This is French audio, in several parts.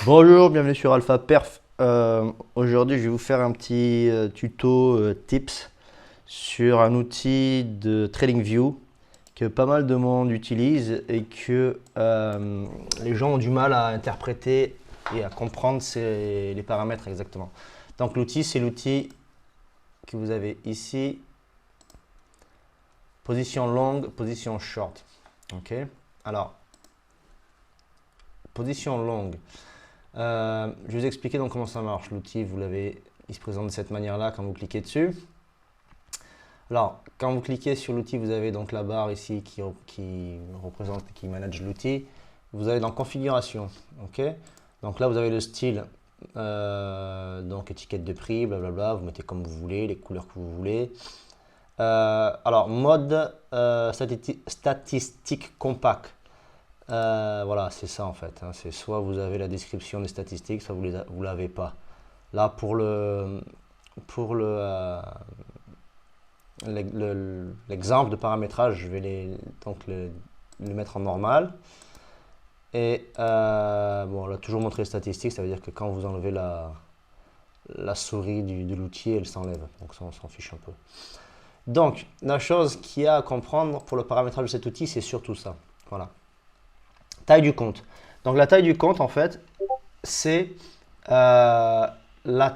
Bonjour, bienvenue sur Alpha Perf. Aujourd'hui, je vais vous faire un petit tuto tips sur un outil de TradingView que pas mal de monde utilise et que les gens ont du mal à interpréter et à comprendre les paramètres exactement. Donc l'outil, c'est l'outil que vous avez ici, position longue, position short. Ok. Alors, position longue. Je vais vous expliquer donc comment ça marche. L'outil, il se présente de cette manière-là quand vous cliquez dessus. Alors, quand vous cliquez sur l'outil, vous avez donc la barre ici qui manage l'outil. Vous allez dans configuration. Ok. Donc là, vous avez le style, donc étiquette de prix, blablabla. Vous mettez comme vous voulez, les couleurs que vous voulez. Alors, mode statistique compact. Voilà, c'est ça en fait, hein. C'est soit vous avez la description des statistiques, soit vous ne l'avez pas. Là, pour l'exemple de paramétrage, je vais donc le mettre en normal. Et bon, on a toujours montré les statistiques, ça veut dire que quand vous enlevez la souris de l'outil, elle s'enlève. Donc ça, on s'en fiche un peu. Donc, la chose qu'il y a à comprendre pour le paramétrage de cet outil, c'est surtout ça. Voilà. Taille du compte. Donc la taille du compte, en fait, c'est la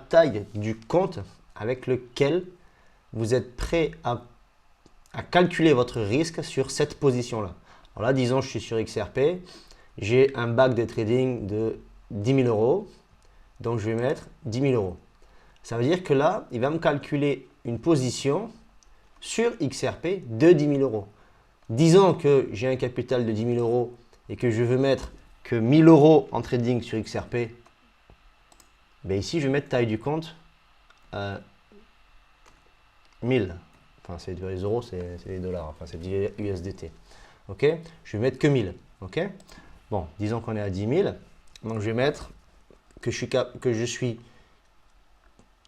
taille du compte avec lequel vous êtes prêt à calculer votre risque sur cette position-là. Alors là, disons, je suis sur XRP, j'ai un back de trading de 10 000 euros, donc je vais mettre 10 000 euros. Ça veut dire que là, il va me calculer une position sur XRP de 10 000 euros. Disons que j'ai un capital de 10 000 euros et que je veux mettre que 1000 euros en trading sur XRP, ben ici je vais mettre taille du compte 1000. Enfin, c'est les euros, c'est les dollars, enfin c'est du USDT. Ok. Je vais mettre que 1000. Ok. Bon, disons qu'on est à 10 000. Donc je vais mettre que je suis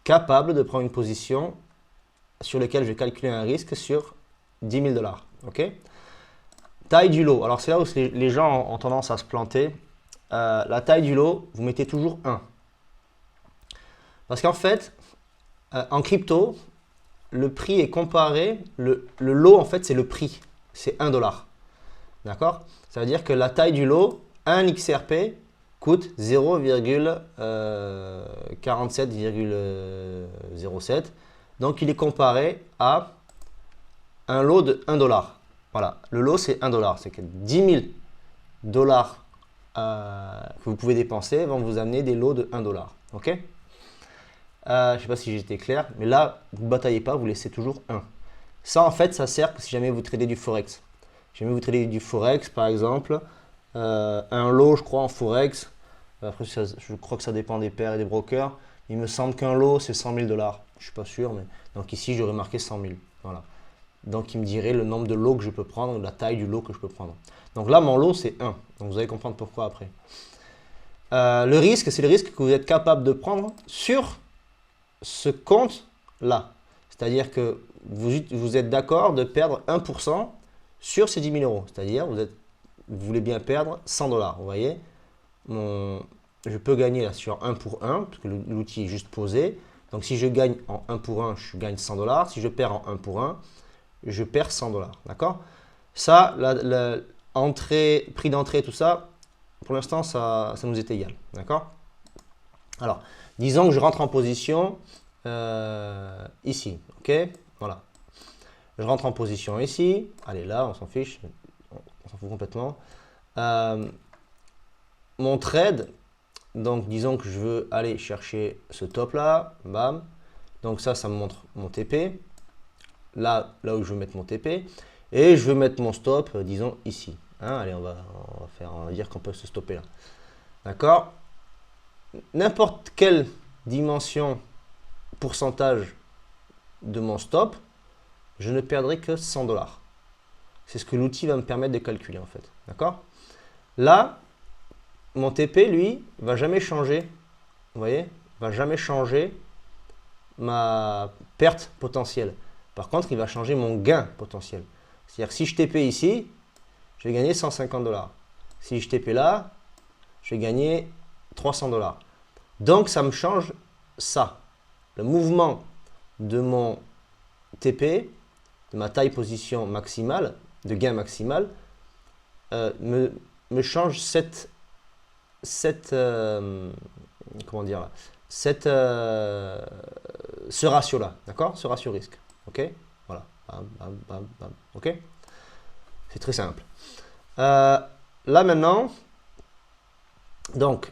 capable de prendre une position sur laquelle je vais calculer un risque sur 10 000 dollars. Ok. Taille du lot. Alors c'est là où les gens ont tendance à se planter. La taille du lot, vous mettez toujours 1. Parce qu'en fait, en crypto, le prix est comparé, le lot en fait c'est le prix, c'est 1 dollar. D'accord. Ça veut dire que la taille du lot, 1 XRP coûte 0,47,07. Donc il est comparé à un lot de 1 dollar. Voilà, le lot c'est 1 dollar, c'est que 10 000 dollars que vous pouvez dépenser vont vous amener des lots de 1 dollar. Ok. Je ne sais pas si j'étais clair, mais là, vous ne bataillez pas, vous laissez toujours 1. Ça, en fait, ça sert que si jamais vous tradez du Forex. Si jamais vous tradez du Forex, par exemple, un lot, je crois, en Forex, après, je crois que ça dépend des pairs et des brokers. Il me semble qu'un lot, c'est 100 000 dollars. Je ne suis pas sûr, mais donc ici, j'aurais marqué 100 000. Voilà. Donc, il me dirait le nombre de lots que je peux prendre, la taille du lot que je peux prendre. Donc là, mon lot, c'est 1. Donc, vous allez comprendre pourquoi après. Le risque, c'est le risque que vous êtes capable de prendre sur ce compte-là. C'est-à-dire que vous êtes d'accord de perdre 1% sur ces 10 000 euros. C'est-à-dire vous voulez bien perdre 100 dollars. Vous voyez, je peux gagner là sur 1 pour 1, parce que l'outil est juste posé. Donc si je gagne en 1 pour 1, je gagne 100 dollars. Si je perds en 1 pour 1, je perds 100 dollars. D'accord. Ça, prix d'entrée, tout ça, pour l'instant, ça nous est égal. D'accord. Alors, disons que je rentre en position ici. Ok. Voilà. Je rentre en position ici. Allez, là, on s'en fiche. On s'en fout complètement. Mon trade, donc disons que je veux aller chercher ce top là. Bam. Donc ça me montre mon TP. Là où je veux mettre mon TP. Et je veux mettre mon stop, disons ici. Hein, allez, on va dire qu'on peut se stopper là. D'accord. N'importe quelle dimension, pourcentage de mon stop, je ne perdrai que 100 dollars. C'est ce que l'outil va me permettre de calculer en fait. D'accord. Là, mon TP, lui, va jamais changer. Vous voyez, va jamais changer ma perte potentielle. Par contre, il va changer mon gain potentiel. C'est-à-dire que si je TP ici, je vais gagner 150 dollars. Si je TP là, je vais gagner 300 $. Donc, ça me change ça. Le mouvement de mon TP, de ma taille position maximale, de gain maximal, me change comment dire là, ce ratio-là, d'accord? Ce ratio risque. Ok? Voilà. Bam, bam, bam, bam. Ok? C'est très simple. Là maintenant, donc,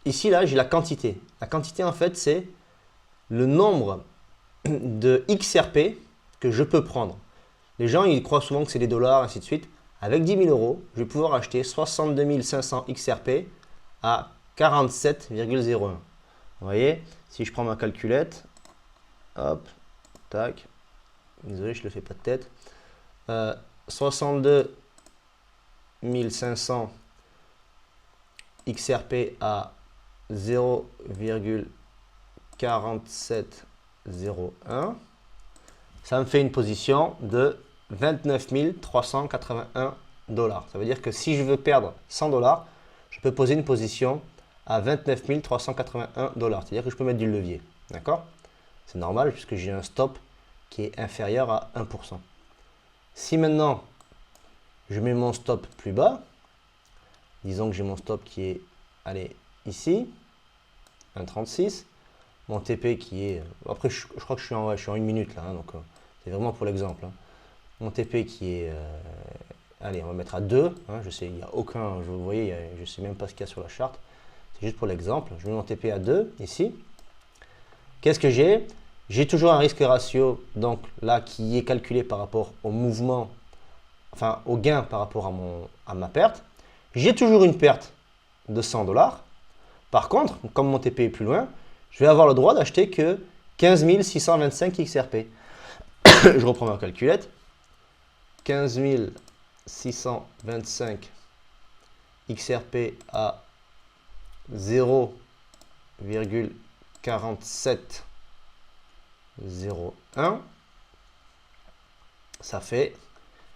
ici, là, j'ai la quantité. La quantité, en fait, c'est le nombre de XRP que je peux prendre. Les gens, ils croient souvent que c'est des dollars, ainsi de suite. Avec 10 000 €, je vais pouvoir acheter 62 500 XRP à 47,01. Vous voyez, si je prends ma calculette, hop, tac, désolé, je ne le fais pas de tête. 62 500 XRP à 0,4701, ça me fait une position de 29 381 $. Ça veut dire que si je veux perdre 100 $, je peux poser une position à 29 381 $. C'est-à-dire que je peux mettre du levier. D'accord? C'est normal puisque j'ai un stop qui est inférieur à 1%. Si maintenant je mets mon stop plus bas, disons que j'ai mon stop qui est, allez, ici, 1,36, mon TP qui est, après je crois que je suis en 1 minute là, hein, donc c'est vraiment pour l'exemple. Hein. Mon TP qui est, allez, on va mettre à 2, hein, je sais, il n'y a aucun, vous voyez, je ne sais même pas ce qu'il y a sur la charte, c'est juste pour l'exemple, je mets mon TP à 2, ici. Qu'est-ce que j'ai? J'ai toujours un risque ratio, donc là, qui est calculé par rapport au mouvement, enfin au gain par rapport à ma perte. J'ai toujours une perte de 100 $. Par contre, comme mon TP est plus loin, je vais avoir le droit d'acheter que 15 625 XRP. Je reprends ma calculette. 15 625 XRP à 0,4701. Ça fait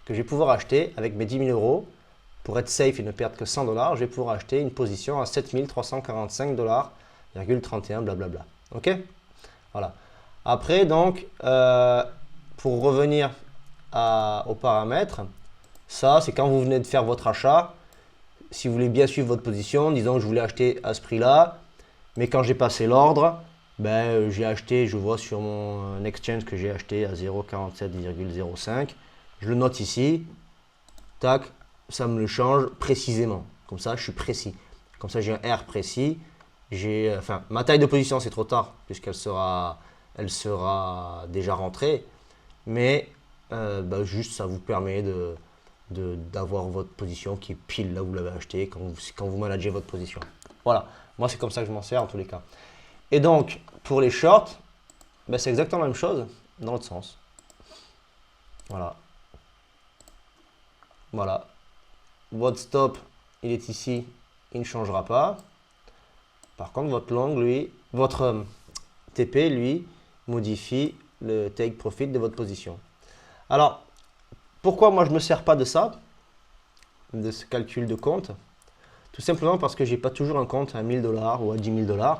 que je vais pouvoir acheter avec mes 10 000 €. Pour être safe et ne perdre que 100 $, je vais pouvoir acheter une position à 7 345 $,31 blablabla. Ok? Voilà. Après, donc, pour revenir aux paramètres, ça, c'est quand vous venez de faire votre achat. Si vous voulez bien suivre votre position, disons que je voulais acheter à ce prix-là, mais quand j'ai passé l'ordre, ben, j'ai acheté, je vois sur mon exchange que j'ai acheté à 0,47,05. Je le note ici. Tac. Ça me le change précisément. Comme ça, je suis précis. Comme ça, j'ai un R précis. Enfin, ma taille de position, c'est trop tard puisqu'elle sera déjà rentrée. Mais bah, juste, ça vous permet d'avoir votre position qui est pile là où vous l'avez acheté quand vous managez votre position. Voilà. Moi, c'est comme ça que je m'en sers en tous les cas. Et donc, pour les shorts, bah, c'est exactement la même chose dans l'autre sens. Voilà. Voilà. Votre stop, il est ici, il ne changera pas. Par contre, votre TP, lui, modifie le take profit de votre position. Alors, pourquoi moi je ne me sers pas de ça, de ce calcul de compte? Tout simplement parce que je n'ai pas toujours un compte à 1000 $ ou à 10 000 $.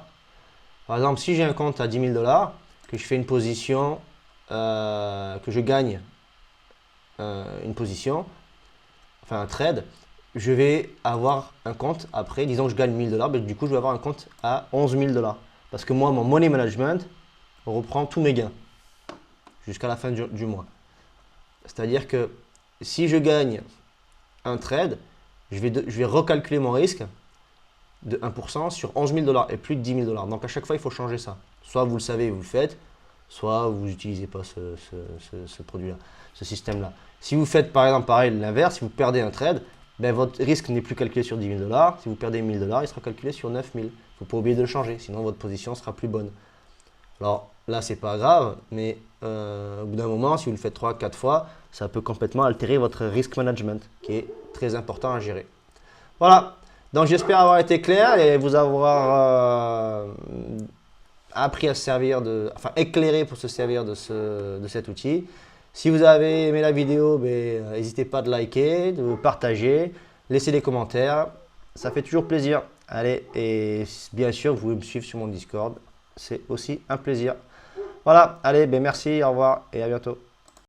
Par exemple, si j'ai un compte à 10 000 $, que je fais une position, que je gagne une position, enfin un trade, je vais avoir un compte après, disons que je gagne 1000 $, mais du coup je vais avoir un compte à 11 000 $. Parce que moi, mon money management reprend tous mes gains jusqu'à la fin du mois. C'est-à-dire que si je gagne un trade, je vais recalculer mon risque de 1% sur 11 000 $ et plus de 10 000 $. Donc à chaque fois, il faut changer ça. Soit vous le savez et vous le faites, soit vous n'utilisez pas ce produit-là, ce système-là. Si vous faites par exemple pareil l'inverse, si vous perdez un trade, ben, votre risque n'est plus calculé sur 10 000 $. Si vous perdez 1000 $, il sera calculé sur 9 000. Il ne faut pas oublier de le changer, sinon votre position sera plus bonne. Alors là, c'est pas grave, mais au bout d'un moment, si vous le faites 3-4 fois, ça peut complètement altérer votre risk management, qui est très important à gérer. Voilà, donc j'espère avoir été clair et vous avoir appris à se servir enfin éclairé pour se servir de cet outil. Si vous avez aimé la vidéo, n'hésitez pas de liker, de partager, laisser des commentaires, ça fait toujours plaisir. Allez, et bien sûr, vous pouvez me suivre sur mon Discord. C'est aussi un plaisir. Voilà, allez, ben merci, au revoir et à bientôt.